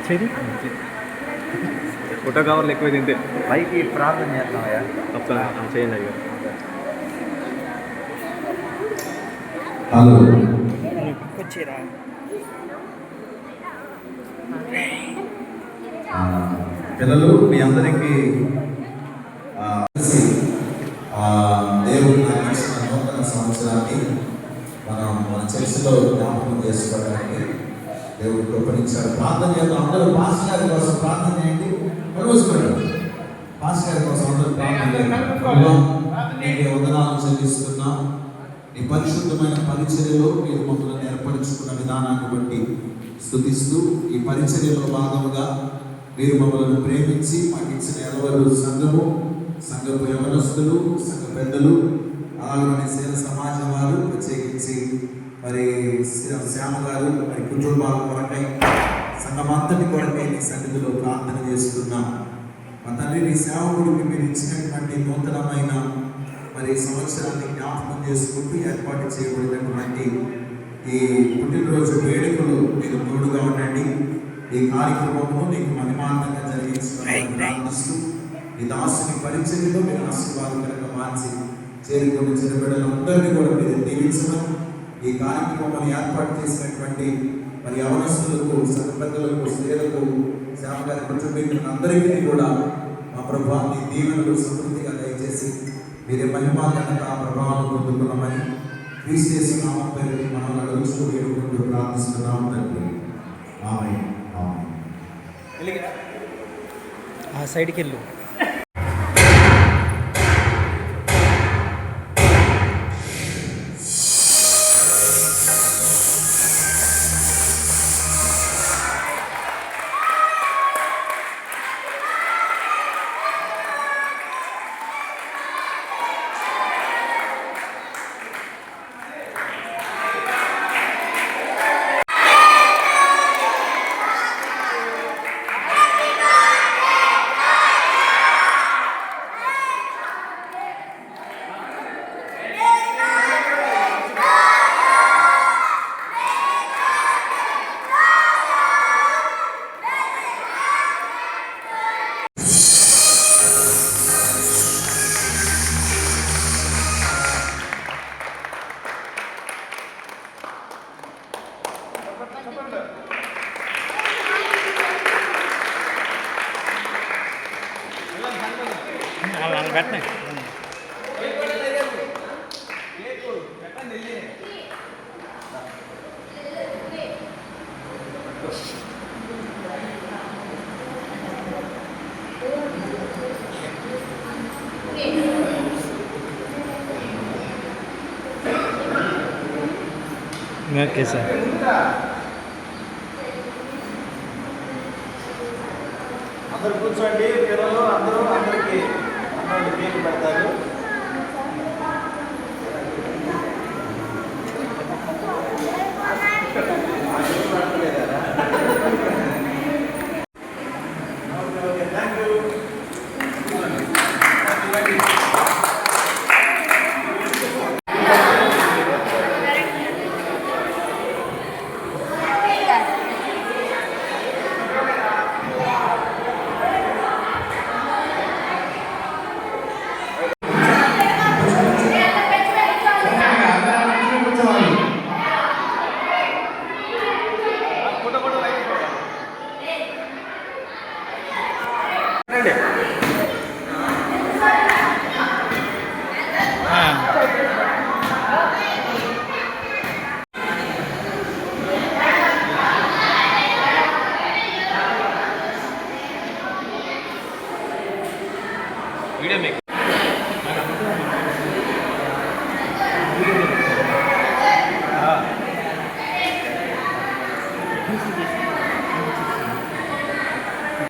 చేది photo కవర్లు ఎక్కువ తింటే పైకి ప్రార్థన చేద్దామయ్యా. చేయండి అయ్యా. హలో పిల్లలు మీ అందరికీ దేవుడు నాకు ఇచ్చిన నూతన సంవత్సరాన్ని మన చర్చిలో జ్ఞాపకం చేసుకోవడానికి దేవుడు కృపణించాడు. ప్రార్థన చేద్దాం. అందరూ పాస్ గారి కోసం ప్రార్థన చేయండి. పాస్ గారి కోసం అందరూ ప్రార్థన చేయండి. నీకు వందనాలు చెల్లిస్తున్నా. నీ పరిశుద్ధమైన పరిచర్యలో మీరు మమ్మల్ని ఏర్పరచుకున్న విధానాన్ని బట్టి స్తుతిస్తూ, ఈ పరిచర్యలో భాగముగా మీరు మమ్మల్ని ప్రేమించి మాకు ఇచ్చిన ఎలవరు సంఘము, సంఘపు యవనస్తులు, సంఘ పెద్దలు, అలాగే సేన సమాజం వారు, ప్రత్యేకించి మరి శ్యామ గారు, మరి కుటుంబాల కొరకై, సంఘమంతటి కొరకై నీ సన్నిధిలో ప్రార్థన చేస్తున్నాం. మా తండ్రి, నీ సేవకుడికి మీరు ఇచ్చినటువంటి నూతనమైన మరి సంవత్సరాన్ని జ్ఞాపకం చేసుకుంటూ ఏర్పాటు చేయబడినటువంటి ఈ పుట్టినరోజు వేడుకలు మీరు తోడుగా ఉండండి. ఈ కార్యక్రమము నీకు మహిమాంతంగా జరిగించడానికి ప్రార్థిస్తూ, ఈ దాసుని పరిచర్యలో మీరు ఆశీర్వాదకరంగా మార్చి చేరుకుని చిన్న బిడ్డలందరినీ కూడా మీరు దీవించమని, ఈ కార్యక్రమం ఏర్పాటు చేసినటువంటి మరి యవనస్తులకు, సంఘ పెద్దలకు, స్త్రీలకు, శ్యామ గారి కుటుంబీకులకు అందరికీ కూడా మా ప్రభావ నీ దీవెనలు సమృద్ధిగా దయచేసి మీరే మహిమాంతంగా ప్రభావం పొందుకున్నామని క్రీస్తు నామం పేరు మనం అడుగుతూ వేడుకుంటూ ప్రార్థిస్తున్నాం తండ్రి. ఆమేన్. ఆ సైడ్కి వెళ్ళు. పెట్టినా ఓకే సార్. అందరు కూర్చోండి. పిల్లలు అందరికీ కేక్ పెడతారు. Video make